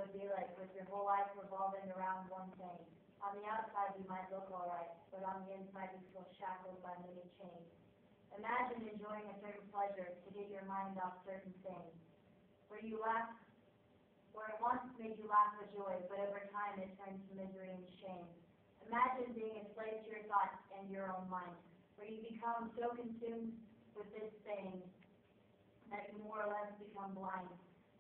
would be like with your whole life revolving around one thing. On the outside, you might look all right, but on the inside, you feel shackled by many chains. Imagine enjoying a certain pleasure to get your mind off certain things, where you laugh, where it once made you laugh with joy, but over time it turns to misery and shame. Imagine being a slave to your thoughts and your own mind, where you become so consumed with this thing that you more or less become blind.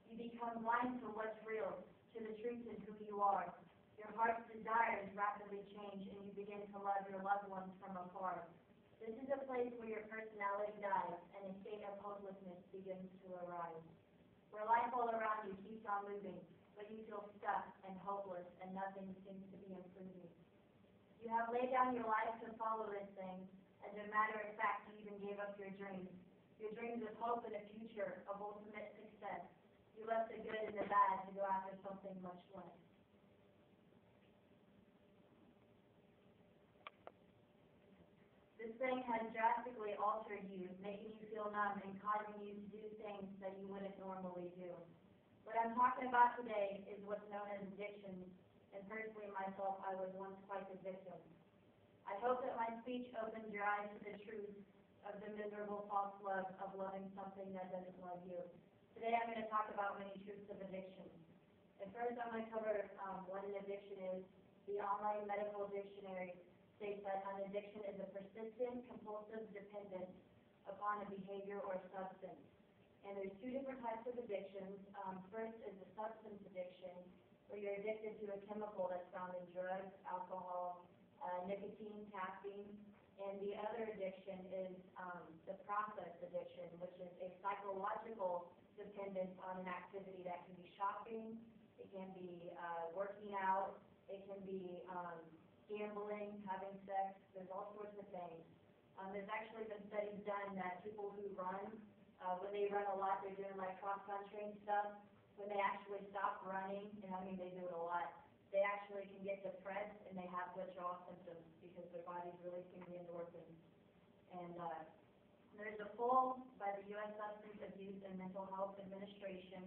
You become blind to what's real, to the truth and who you are. Your heart's desires rapidly change, and you begin to love your loved ones from afar. This is a place where your personality dies, and a state of hopelessness begins to arise, where life all around you keeps on moving, but you feel stuck and hopeless, and nothing seems to be improving. You have laid down your life to follow this thing. As a matter of fact, you even gave up your dreams of hope and a future of ultimate success. You left the good and the bad to go after something much less. This thing has drastically altered you, making you feel numb and causing you to do things that you wouldn't normally do. What I'm talking about today is what's known as addiction, and personally myself, I was once quite the victim. I hope that my speech opens your eyes to the truth of the miserable false love of loving something that doesn't love you. Today I'm going to talk about many truths of addiction. And first I'm going to cover what an addiction is. The online medical dictionary states that an addiction is a persistent, compulsive dependence upon a behavior or substance. And there's two different types of addictions. First is the substance addiction, where you're addicted to a chemical that's found in drugs, alcohol, nicotine, caffeine. And the other addiction is the process addiction, which is a psychological dependence on an activity that can be shopping, it can be working out, it can be gambling, having sex, there's all sorts of things. There's actually been studies done that people who run, when they run a lot, they're doing like cross-country and stuff. When they actually stop running, and I mean they do it a lot, they actually can get depressed and they have withdrawal symptoms because their body's releasing the endorphins. And there's a poll by the U.S. Substance Abuse and Mental Health Administration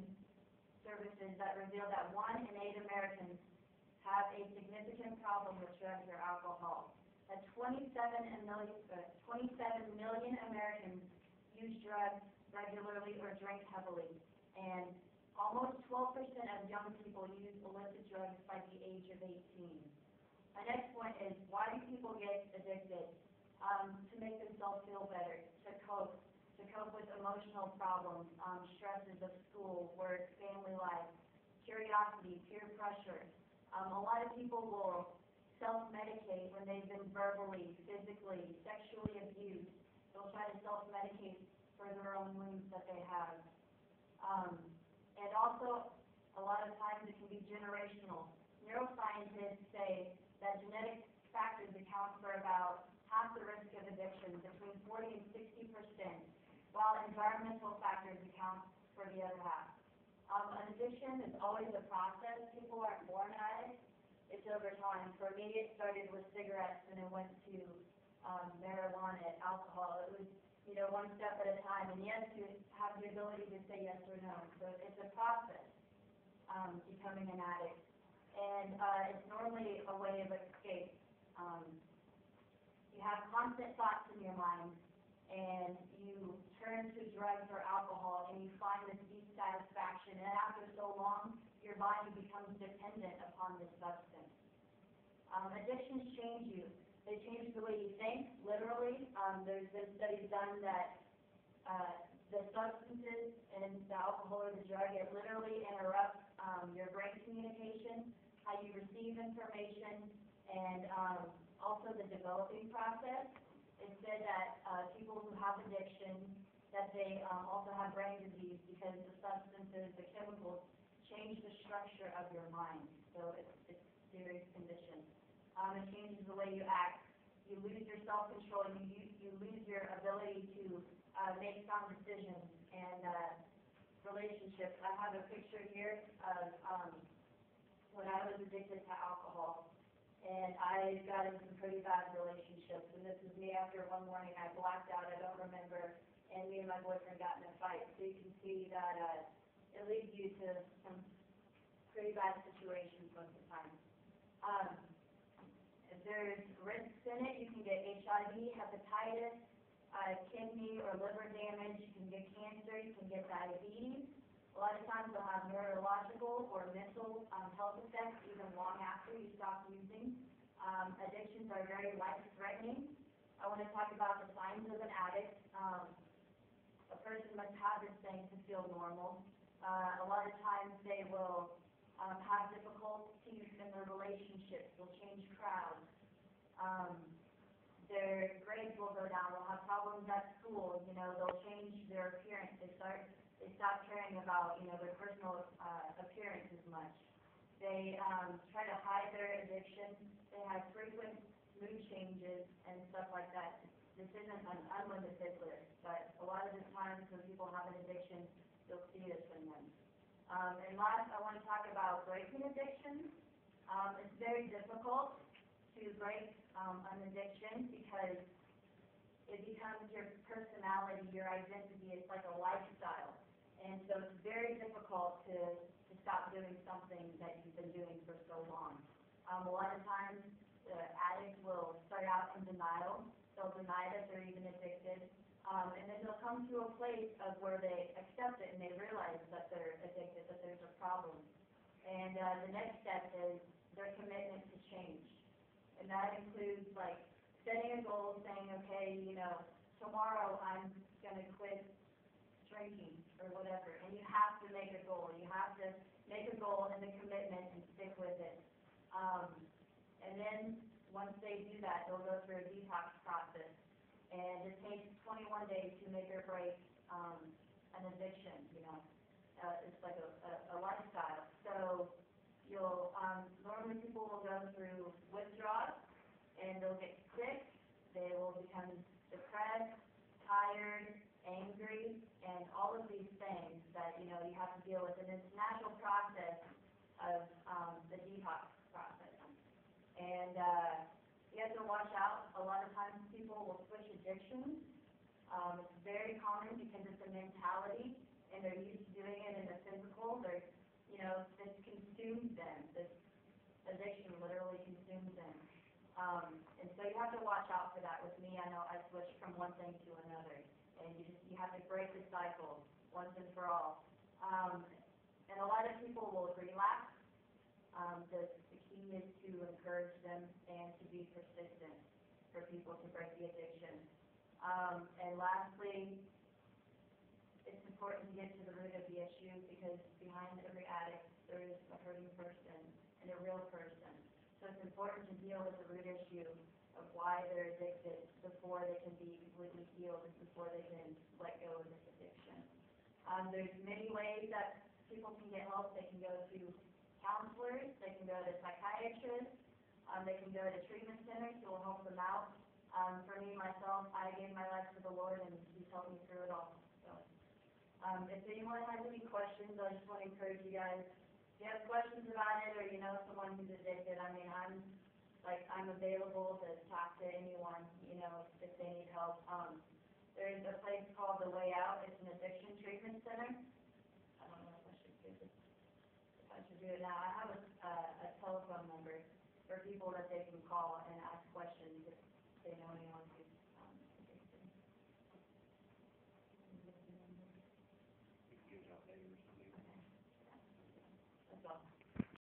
services that reveal that 1 in 8 Americans have a significant problem with drugs or alcohol. That 27 million Americans use drugs regularly or drink heavily, and almost 12% of young people use illicit drugs by the age of 18. My next point is, why do people get addicted? To make themselves feel better, to cope with emotional problems, stresses of school, work, family life, curiosity, peer pressure. A lot of people will self-medicate when they've been verbally, physically, sexually abused. They'll try to self-medicate for their own wounds that they have. And also, a lot of times it can be generational. Neuroscientists say that genetic factors account for about half the risk of addiction, between 40 and 60%, while environmental factors account for the other half. An addiction is always a process. People aren't born addicts. It's over time. For me, it started with cigarettes, and it went to marijuana, alcohol. It was, one step at a time. And yes, you have the ability to say yes or no. So it's a process, becoming an addict. And it's normally a way of escape. You have constant thoughts in your mind, and you turn to drugs or alcohol, and you find this deep satisfaction. And after so long, your body becomes dependent upon this substance. Addictions change you. They change the way you think, literally. There's been studies done that the substances and the alcohol or the drug, it literally interrupts your brain communication, how you receive information, and also the developing process. It said that people who have addiction, that they also have brain disease because the substances, the chemicals, change the structure of your mind. So it's a serious condition. It changes the way you act. You lose your self-control. You lose your ability to make sound decisions and relationships. I have a picture here of when I was addicted to alcohol. And I got in some pretty bad relationships. And this is me after one morning. I blacked out. I don't remember. And me and my boyfriend got in a fight. So you can see that it leads you to some pretty bad situations most of the time. Um, if there's risks in it, you can get HIV, hepatitis, kidney or liver damage, you can get cancer, you can get diabetes. A lot of times they'll have neurological or mental health effects even long after you stop using. Addictions are very life-threatening. I want to talk about the signs of an addict. A person must have this thing to feel normal. A lot of times they will have difficulties in their relationships, will change crowds. Their grades will go down, they'll have problems at school, they'll change their appearance, they stop caring about, their personal appearance as much. They try to hide their addiction, they have frequent mood changes and stuff like that. This isn't an unlimited list, but a lot of the times when people have an addiction, you'll see this in them. And last, I want to talk about breaking addiction. It's very difficult to break an addiction because it becomes your personality, your identity. It's like a lifestyle. And so it's very difficult to stop doing something that you've been doing for so long. A lot of times, the addict will start out in denial. They'll deny that they're even addicted. And then they'll come to a place of where they accept it and they realize that they're addicted, that there's a problem. And the next step is their commitment to change. And that includes like setting a goal, saying, okay, tomorrow I'm going to quit drinking or whatever. And you have to make a goal. You have to make a goal and a commitment and stick with it. And then once they do that, they'll go through a detox process. And it takes 21 days to make or break an addiction, it's like a lifestyle. So you'll, normally people will go through withdrawals, and they'll get sick, they will become depressed, tired, angry, and all of these things that, you have to deal with. And it's a natural process of the detox process. And you have to watch out. A lot of times people will switch addictions. It's very common because it's a mentality, and they're used to doing it in the physical. This consumes them. This addiction literally consumes them. And so you have to watch out for that. With me, I know I switched from one thing to another, and you have to break the cycle once and for all. And a lot of people will relapse. The key is to encourage them and to be persistent for people to break the addiction. And lastly, it's important to get to the root of the issue because behind every addict there is a hurting person and a real person. So it's important to deal with the root issue of why they're addicted before they can be completely healed and before they can let go of this addiction. There's many ways that people can get help. They can go to counselors, they can go to psychiatrists, they can go to treatment centers who will help them out. For me, myself, I gave my life to the Lord, and He's helped me through it all. So, if anyone has any questions, I just want to encourage you guys. If you have questions about it, or you know someone who's addicted, I'm available to talk to anyone, if they need help. There's a place called The Way Out. It's an addiction treatment center. I don't know if I should give it. I should do it now. I have a telephone number for people that they can call and ask questions if they know anyone who's